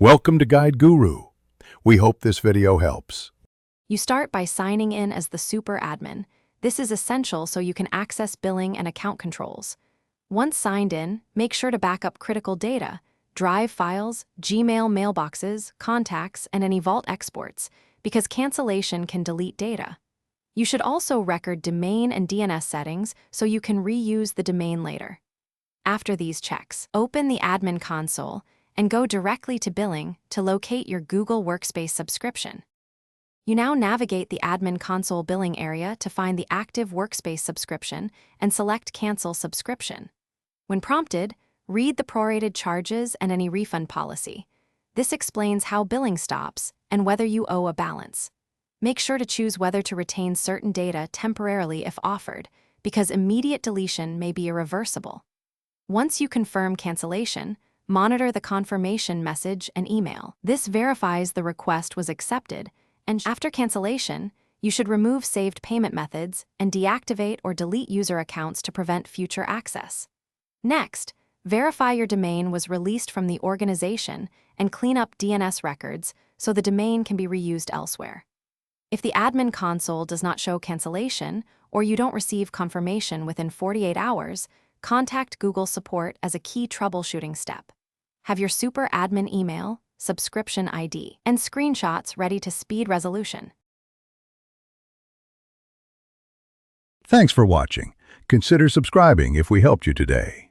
Welcome to Guide Guru. We hope this video helps. You start by signing in as the super admin. This is essential so you can access billing and account controls. Once signed in, make sure to back up critical data, Drive files, Gmail mailboxes, contacts, and any Vault exports, because cancellation can delete data. You should also record domain and DNS settings so you can reuse the domain later. After these checks, open the admin console and go directly to billing to locate your Google Workspace subscription. You now navigate the admin console billing area to find the active Workspace subscription and select Cancel Subscription. When prompted, read the prorated charges and any refund policy. This explains how billing stops and whether you owe a balance. Make sure to choose whether to retain certain data temporarily if offered, because immediate deletion may be irreversible. Once you confirm cancellation, monitor the confirmation message and email. This verifies the request was accepted, and after cancellation, you should remove saved payment methods and deactivate or delete user accounts to prevent future access. Next, verify your domain was released from the organization and clean up DNS records so the domain can be reused elsewhere. If the admin console does not show cancellation or you don't receive confirmation within 48 hours, contact Google support as a key troubleshooting step. Have your super admin email, subscription ID, and screenshots ready to speed resolution. Thanks for watching. Consider subscribing if we helped you today.